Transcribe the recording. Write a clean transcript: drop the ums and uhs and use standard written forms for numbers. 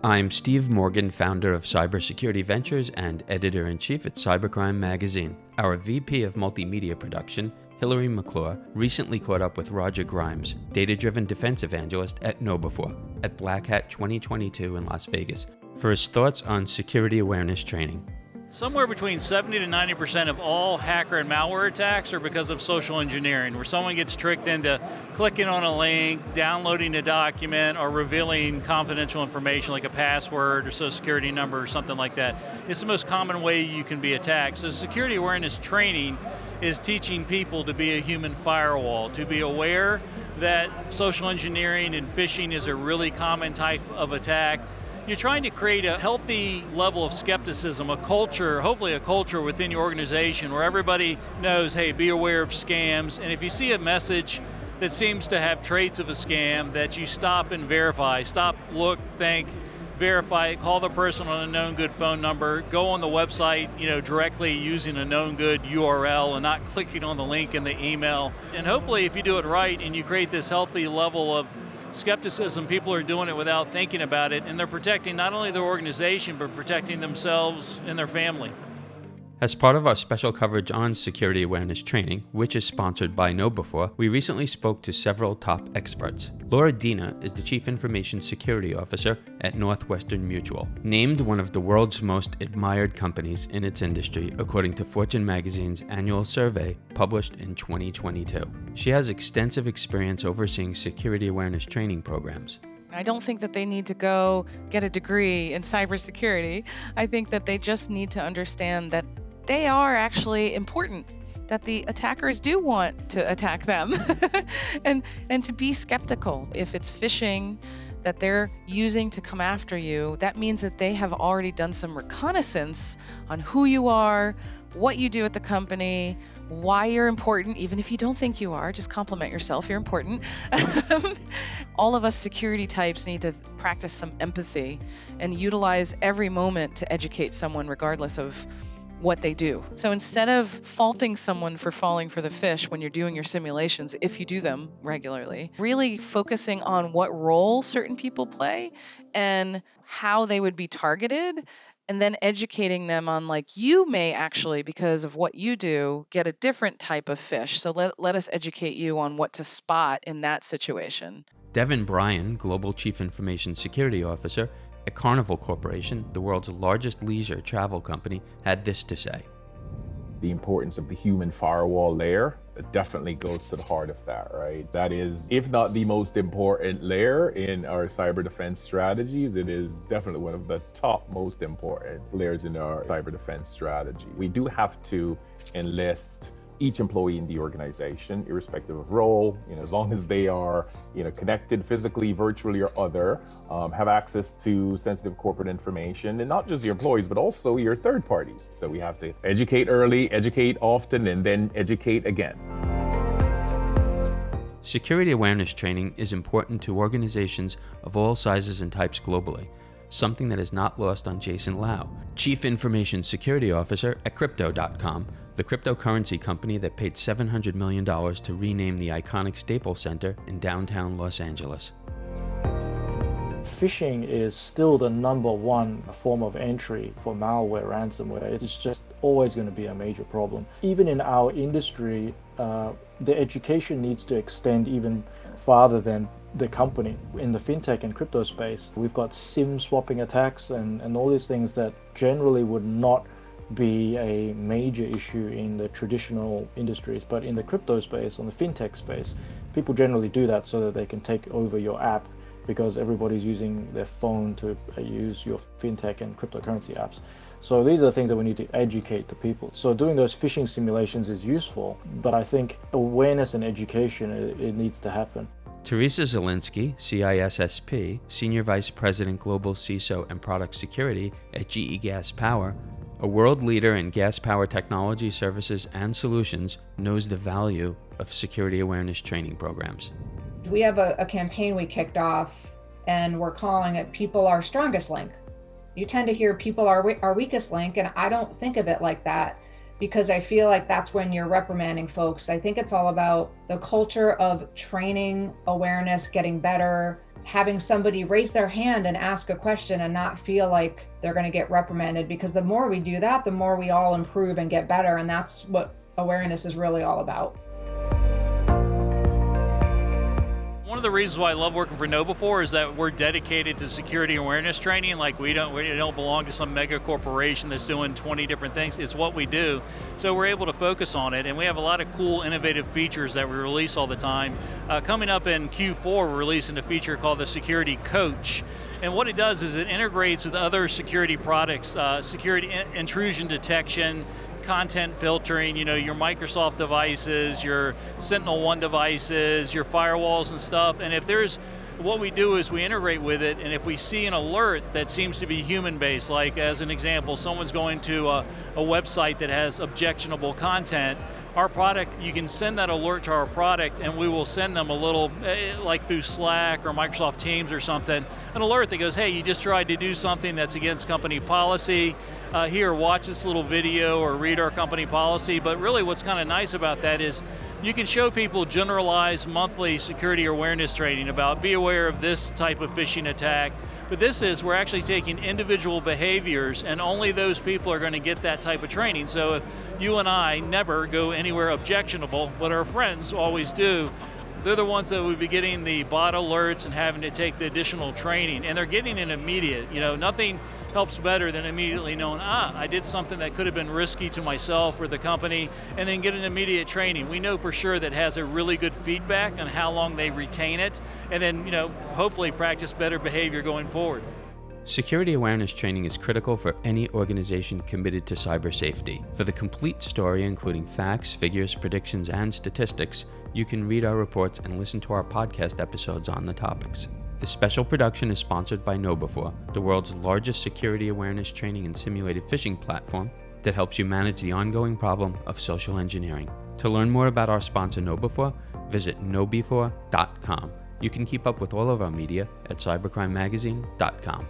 I'm Steve Morgan, founder of Cybersecurity Ventures and editor-in-chief at Cybercrime magazine. Our VP of Multimedia Production, Hillary McClure, recently caught up with Roger Grimes, data-driven defense evangelist at KnowBe4, at Black Hat 2022 in Las Vegas, for his thoughts on security awareness training. Somewhere between 70 to 90% of all hacker and malware attacks are because of social engineering, where someone gets tricked into clicking on a link, downloading a document, or revealing confidential information like a password or social security number or something like that. It's the most common way you can be attacked. So security awareness training is teaching people to be a human firewall, to be aware that social engineering and phishing is a really common type of attack. You're trying to create a healthy level of skepticism, a culture, hopefully a culture within your organization where everybody knows, hey, be aware of scams. And if you see a message that seems to have traits of a scam, that you stop and verify, stop, look, think, verify, call the person on a known good phone number, go on the website, directly using a known good URL and not clicking on the link in the email. And hopefully if you do it right and you create this healthy level of skepticism, people are doing it without thinking about it, and they're protecting not only their organization, but protecting themselves and their family. As part of our special coverage on security awareness training, which is sponsored by KnowBe4, we recently spoke to several top experts. Laura Dina is the Chief Information Security Officer at Northwestern Mutual, named one of the world's most admired companies in its industry, according to Fortune magazine's annual survey published in 2022. She has extensive experience overseeing security awareness training programs. I don't think that they need to go get a degree in cybersecurity. I think that they just need to understand that they are actually important, that the attackers do want to attack them, and to be skeptical. If it's phishing that they're using to come after you, that means that they have already done some reconnaissance on who you are, what you do at the company, why you're important, even if you don't think you are, just compliment yourself, you're important. All of us security types need to practice some empathy and utilize every moment to educate someone regardless of what they do. So instead of faulting someone for falling for the fish when you're doing your simulations, if you do them regularly, really focusing on what role certain people play and how they would be targeted, and then educating them on, like, you may actually, because of what you do, get a different type of fish. So let us educate you on what to spot in that situation. Devin Bryan, Global Chief Information Security Officer at Carnival Corporation, the world's largest leisure travel company, had this to say. The importance of the human firewall layer definitely goes to the heart of that, right? That is, if not the most important layer in our cyber defense strategies, it is definitely one of the top most important layers in our cyber defense strategy. We do have to enlist each employee in the organization, irrespective of role, as long as they are, connected physically, virtually, or other, have access to sensitive corporate information, and not just your employees, but also your third parties. So we have to educate early, educate often, and then educate again. Security awareness training is important to organizations of all sizes and types globally, something that is not lost on Jason Lau, Chief Information Security Officer at Crypto.com, the cryptocurrency company that paid $700 million to rename the iconic Staples Center in downtown Los Angeles. Phishing is still the number one form of entry for malware, ransomware. It's just always going to be a major problem. Even in our industry, the education needs to extend even farther than the company. In the fintech and crypto space, we've got SIM swapping attacks and all these things that generally would not be a major issue in the traditional industries, but in the crypto space, on the fintech space, people generally do that so that they can take over your app, because everybody's using their phone to use your fintech and cryptocurrency apps. So these are the things that we need to educate the people. So doing those phishing simulations is useful, but I think awareness and education, it needs to happen. Teresa Zielinski, CISSP, Senior Vice President Global CISO and Product Security at GE Gas Power, a world leader in gas power technology services and solutions, knows the value of security awareness training programs. We have a campaign we kicked off, and we're calling it People Our Strongest Link. You tend to hear people are our weakest link, and I don't think of it like that. because I feel like that's when you're reprimanding folks. I think it's all about the culture of training, awareness, getting better, having somebody raise their hand and ask a question and not feel like they're going to get reprimanded, because the more we do that, the more we all improve and get better. And that's what awareness is really all about. One of the reasons why I love working for KnowBe4 is that we're dedicated to security awareness training. Like we don't belong to some mega corporation that's doing 20 different things. It's what we do. So we're able to focus on it, and we have a lot of cool, innovative features that we release all the time. Coming up in Q4, we're releasing a feature called the Security Coach. And what it does is it integrates with other security products, security intrusion detection, content filtering, your Microsoft devices, your SentinelOne devices, your firewalls and stuff. And what we do is we integrate with it, and if we see an alert that seems to be human-based, like as an example, someone's going to a website that has objectionable content, our product, you can send that alert to our product, and we will send them a little, like through Slack or Microsoft Teams or something, an alert that goes, hey, you just tried to do something that's against company policy. Here, watch this little video or read our company policy. But really what's kind of nice about that is you can show people generalized monthly security awareness training about be aware of this type of phishing attack. But we're actually taking individual behaviors, and only those people are going to get that type of training. So if you and I never go anywhere objectionable, but our friends always do, they're the ones that would be getting the bot alerts and having to take the additional training, and they're getting it immediate. Nothing helps better than immediately knowing, I did something that could have been risky to myself or the company, and then get an immediate training. We know for sure that has a really good feedback on how long they retain it, and then, hopefully practice better behavior going forward. Security awareness training is critical for any organization committed to cyber safety. For the complete story, including facts, figures, predictions, and statistics, you can read our reports and listen to our podcast episodes on the topics. This special production is sponsored by KnowBe4, the world's largest security awareness training and simulated phishing platform that helps you manage the ongoing problem of social engineering. To learn more about our sponsor KnowBe4, visit knowbe4.com. You can keep up with all of our media at cybercrimemagazine.com.